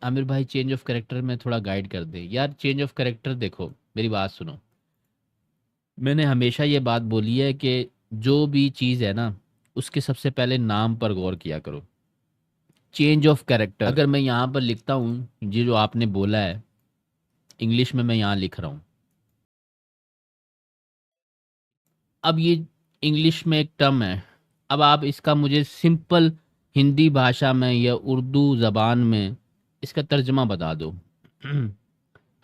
आमिर भाई change of character में थोड़ा गाइड कर दे यार। चेंज ऑफ कैरेक्टर देखो, मेरी बात सुनो। मैंने हमेशा ये बात बोली है कि जो भी चीज़ है ना, उसके सबसे पहले नाम पर गौर किया करो। चेंज ऑफ कैरेक्टर अगर मैं यहाँ पर लिखता हूँ, ये जो आपने बोला है, इंग्लिश में मैं यहाँ लिख रहा हूँ। अब ये इंग्लिश में एक टर्म है। अब आप इसका मुझे सिंपल हिंदी भाषा में या उर्दू ज़बान में इसका तर्जुमा बता दो।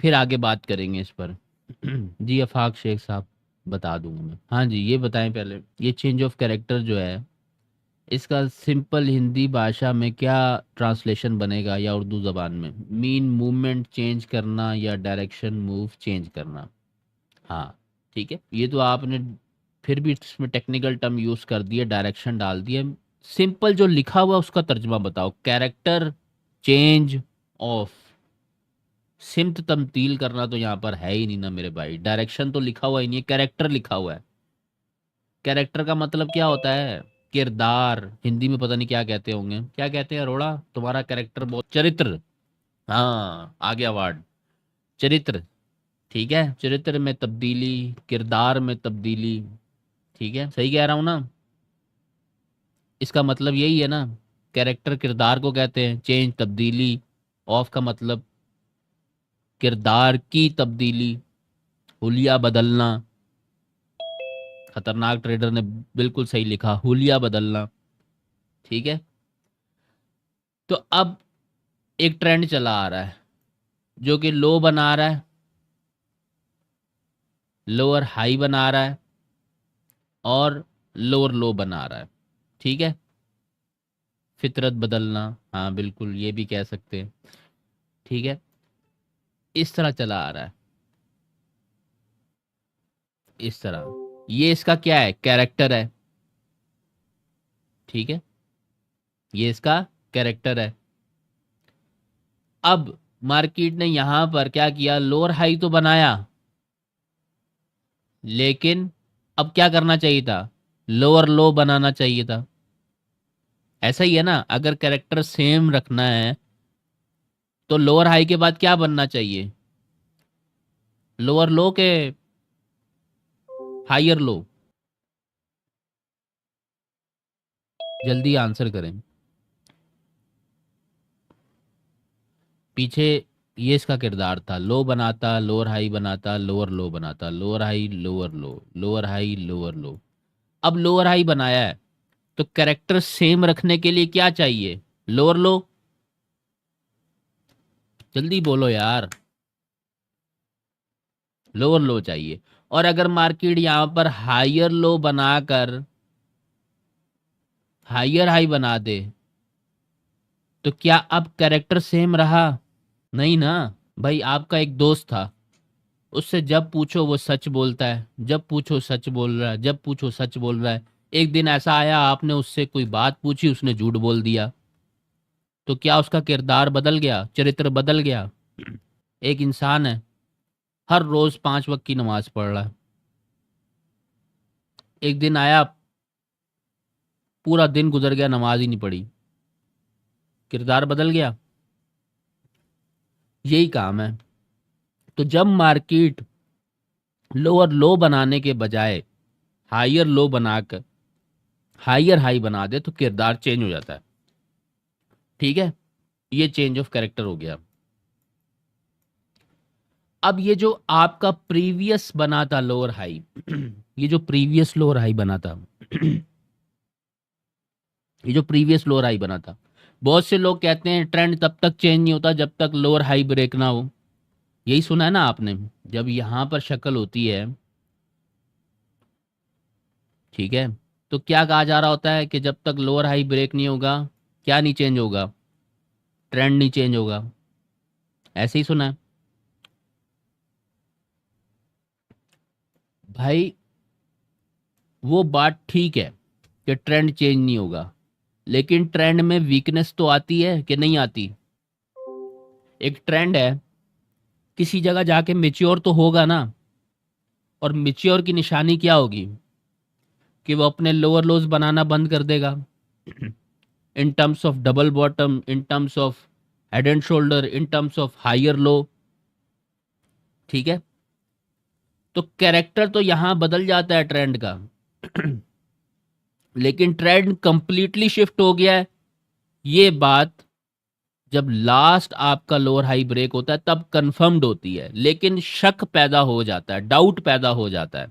फिर आगे बात करेंगे इस पर। जी अफाक शेख साहब, बता दूंगा मैं। हाँ जी, ये बताएं पहले, ये चेंज ऑफ कैरेक्टर जो है, इसका सिंपल हिंदी भाषा में क्या ट्रांसलेशन बनेगा, या उर्दू ज़बान में? मीन मूवमेंट चेंज करना या डायरेक्शन मूव चेंज करना। हाँ ठीक है, ये तो आपने फिर भी इसमें टेक्निकल टर्म यूज़ कर दिए, डायरेक्शन डाल दिए। सिंपल जो लिखा हुआ उसका तर्जुमा बताओ। कैरेक्टर चेंज ऑफ, सिम्त तब्दील करना तो यहाँ पर है ही नहीं ना मेरे भाई। डायरेक्शन तो लिखा हुआ ही नहीं है, कैरेक्टर लिखा हुआ है। कैरेक्टर का मतलब क्या होता है? किरदार। हिंदी में पता नहीं क्या कहते होंगे, क्या कहते हैं अरोड़ा? तुम्हारा कैरेक्टर बहुत, चरित्र। हाँ आ गया वर्ड, चरित्र। ठीक है, चरित्र में तब्दीली, किरदार में तब्दीली। ठीक है, सही कह रहा हूँ ना? इसका मतलब यही है ना। कैरेक्टर किरदार को कहते हैं, चेंज तब्दीली, ऑफ का मतलब किरदार की तब्दीली, हुलिया बदलना। खतरनाक ट्रेडर ने बिल्कुल सही लिखा, हुलिया बदलना। ठीक है, तो अब एक ट्रेंड चला आ रहा है जो कि लो बना रहा है, लोअर हाई बना रहा है, और लोअर लो बना रहा है। ठीक है, फितरत बदलना, हाँ बिल्कुल ये भी कह सकते हैं। ठीक है, इस तरह चला आ रहा है, इस तरह। ये इसका क्या है? कैरेक्टर है। ठीक है, ये इसका कैरेक्टर है। अब मार्केट ने यहां पर क्या किया? लोअर हाई तो बनाया, लेकिन अब क्या करना चाहिए था? लोअर लो बनाना चाहिए था। ऐसा ही है ना, अगर कैरेक्टर सेम रखना है तो लोअर हाई के बाद क्या बनना चाहिए? लोअर लो के हायर लो। जल्दी आंसर करें। पीछे ये इसका किरदार था, लो बनाता, लोअर हाई बनाता, लोअर लो बनाता, लोअर हाई लोअर लो, लोअर हाई लोअर लो। अब लोअर हाई बनाया है, तो कैरेक्टर सेम रखने के लिए क्या चाहिए? लोअर लो। जल्दी बोलो यार, लोअर लो चाहिए। और अगर मार्केट यहां पर हायर लो बनाकर हायर हाई बना दे, तो क्या अब कैरेक्टर सेम रहा? नहीं ना। भाई आपका एक दोस्त था, उससे जब पूछो वो सच बोलता है, जब पूछो सच बोल रहा है, जब पूछो सच बोल रहा है। एक दिन ऐसा आया, आपने उससे कोई बात पूछी, उसने झूठ बोल दिया, तो क्या उसका किरदार बदल गया, चरित्र बदल गया? एक इंसान है, हर रोज 5 वक्त की नमाज पढ़ रहा है, एक दिन आया, पूरा दिन गुजर गया, नमाज ही नहीं पढ़ी, किरदार बदल गया? यही काम है। तो जब मार्केट लोअर लो बनाने के बजाय हायर लो बनाकर हायर हाई बना दे, तो किरदार चेंज हो जाता है। ठीक है, ये चेंज ऑफ कैरेक्टर हो गया। अब ये जो आपका प्रीवियस बना था लोअर हाई, ये जो प्रीवियस लोअर हाई बना था, ये जो प्रीवियस लोअर हाई बना था, बहुत से लोग कहते हैं ट्रेंड तब तक चेंज नहीं होता जब तक लोअर हाई ब्रेक ना हो। यही सुना है ना आपने? जब यहां पर शक्ल होती है, ठीक है, तो क्या कहा जा रहा होता है कि जब तक लोअर हाई ब्रेक नहीं होगा, क्या नहीं चेंज होगा? ट्रेंड नहीं चेंज होगा। ऐसे ही सुना है भाई। वो बात ठीक है कि ट्रेंड चेंज नहीं होगा, लेकिन ट्रेंड में वीकनेस तो आती है कि नहीं आती? एक ट्रेंड है, किसी जगह जाके मेच्योर तो होगा ना। और मेच्योर की निशानी क्या होगी? कि वो अपने लोअर लोज बनाना बंद कर देगा, in terms of double bottom, in terms of head and shoulder in terms of higher low, ठीक है। तो कैरेक्टर तो यहां बदल जाता है ट्रेंड का लेकिन ट्रेंड कंप्लीटली शिफ्ट हो गया है, ये बात जब लास्ट आपका लोअर हाई ब्रेक होता है तब कंफर्म्ड होती है, लेकिन शक पैदा हो जाता है, डाउट पैदा हो जाता है,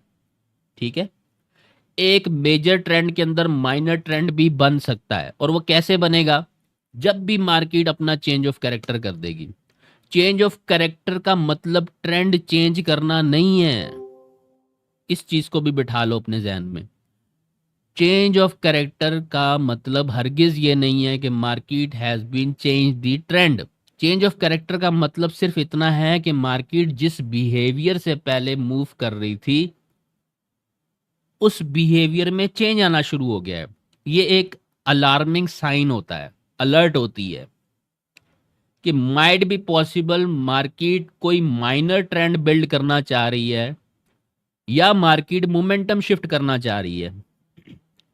ठीक है। एक मेजर ट्रेंड के अंदर माइनर ट्रेंड भी बन सकता है, और वो कैसे बनेगा? जब भी मार्केट अपना चेंज ऑफ कैरेक्टर कर देगी। चेंज ऑफ कैरेक्टर का मतलब ट्रेंड चेंज करना नहीं है, इस चीज को भी बिठा लो अपने जहन में। चेंज ऑफ कैरेक्टर का मतलब हरगिज ये नहीं है कि market has been change the trend. Change of character का मतलब सिर्फ इतना है कि मार्केट जिस बिहेवियर से पहले मूव कर रही थी उस बिहेवियर में चेंज आना शुरू हो गया है। ये एक अलार्मिंग साइन होता है, अलर्ट होती है कि माइट बी पॉसिबल मार्केट कोई माइनर ट्रेंड बिल्ड करना चाह रही है या मार्केट मोमेंटम शिफ्ट करना चाह रही है।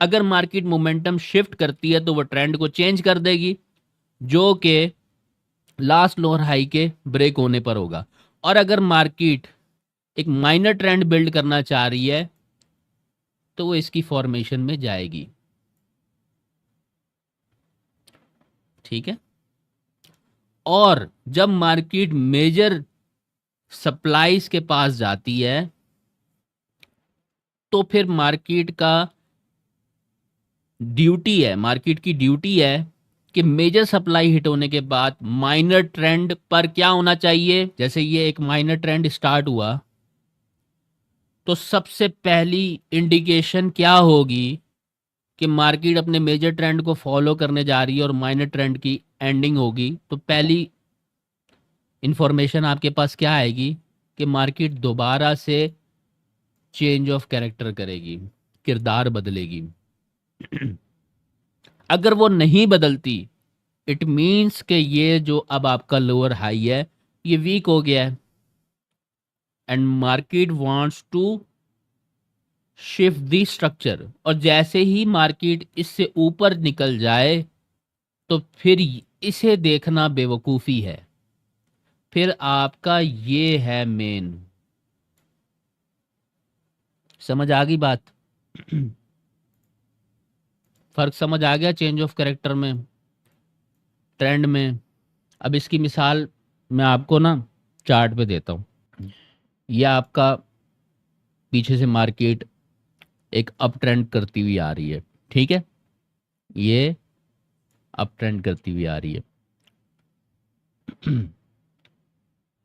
अगर मार्केट मोमेंटम शिफ्ट करती है तो वो ट्रेंड को चेंज कर देगी, जो कि लास्ट लोअर हाई के ब्रेक होने पर होगा। और अगर मार्केट एक माइनर ट्रेंड बिल्ड करना चाह रही है तो वो इसकी फॉर्मेशन में जाएगी, ठीक है। और जब मार्केट मेजर सप्लाईज के पास जाती है तो फिर मार्केट का ड्यूटी है, मार्केट की ड्यूटी है कि मेजर सप्लाई हिट होने के बाद माइनर ट्रेंड पर क्या होना चाहिए। जैसे ये एक माइनर ट्रेंड स्टार्ट हुआ तो सबसे पहली इंडिकेशन क्या होगी कि मार्केट अपने मेजर ट्रेंड को फॉलो करने जा रही है और माइनर ट्रेंड की एंडिंग होगी। तो पहली इंफॉर्मेशन आपके पास क्या आएगी कि मार्केट दोबारा से चेंज ऑफ कैरेक्टर करेगी, किरदार बदलेगी। अगर वो नहीं बदलती इट मीन्स कि ये जो अब आपका लोअर हाई है ये वीक हो गया है and market wants to shift the structure. और जैसे ही मार्केट इससे ऊपर निकल जाए तो फिर इसे देखना बेवकूफ़ी है, फिर आपका ये है मेन। समझ आ गई बात? फर्क समझ आ गया चेंज ऑफ कैरेक्टर में, ट्रेंड में। अब इसकी मिसाल मैं आपको ना चार्ट पे देता हूँ। ये आपका पीछे से मार्केट एक अप ट्रेंड करती हुई आ रही है, ठीक है। ये अप ट्रेंड करती हुई आ रही है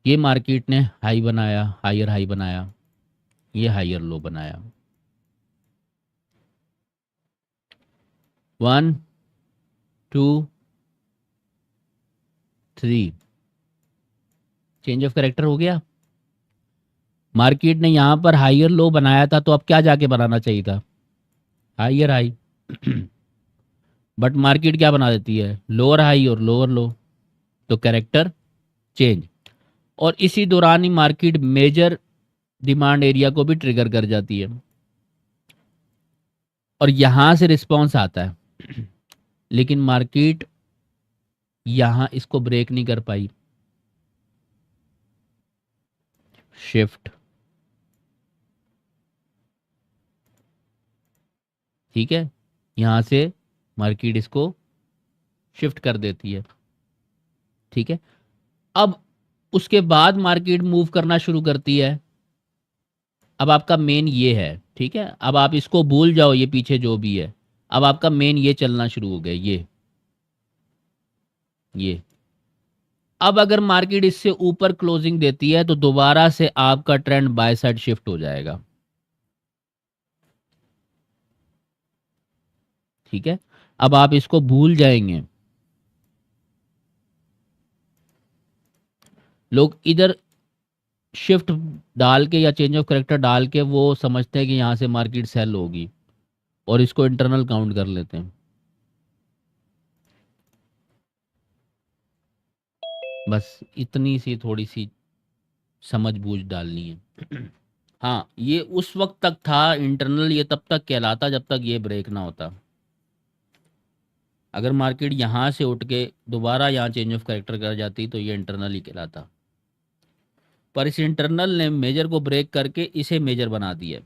ये मार्केट ने हाई बनाया, हायर हाई बनाया, ये हायर लो बनाया। 1 2 3 चेंज ऑफ कैरेक्टर हो गया। मार्केट ने यहां पर हायर लो बनाया था तो अब क्या जाके बनाना चाहिए था? हायर हाई बट मार्केट क्या बना देती है? लोअर हाई और लोअर लो, तो कैरेक्टर चेंज। और इसी दौरान ही मार्केट मेजर डिमांड एरिया को भी ट्रिगर कर जाती है और यहां से रिस्पांस आता है लेकिन मार्केट यहां इसको ब्रेक नहीं कर पाई, शिफ्ट, ठीक है। यहां से मार्केट इसको शिफ्ट कर देती है, ठीक है। अब उसके बाद मार्केट मूव करना शुरू करती है। अब आपका मेन ये है, ठीक है। अब आप इसको भूल जाओ, ये पीछे जो भी है। अब आपका मेन ये चलना शुरू हो गया, ये अब अगर मार्केट इससे ऊपर क्लोजिंग देती है तो दोबारा से आपका ट्रेंड बाय साइड शिफ्ट हो जाएगा, ठीक है। अब आप इसको भूल जाएंगे। लोग इधर शिफ्ट डाल के या चेंज ऑफ करेक्टर डाल के वो समझते हैं कि यहां से मार्केट सेल होगी और इसको इंटरनल काउंट कर लेते हैं। बस इतनी सी थोड़ी सी समझ बूझ डालनी है हाँ, ये उस वक्त तक था इंटरनल, ये तब तक कहलाता जब तक ये ब्रेक ना होता। अगर मार्केट यहाँ से उठ के दोबारा यहाँ चेंज ऑफ कैरेक्टर कर जाती तो ये इंटरनल ही कहलाता, पर इस इंटरनल ने मेजर को ब्रेक करके इसे मेजर बना दिया।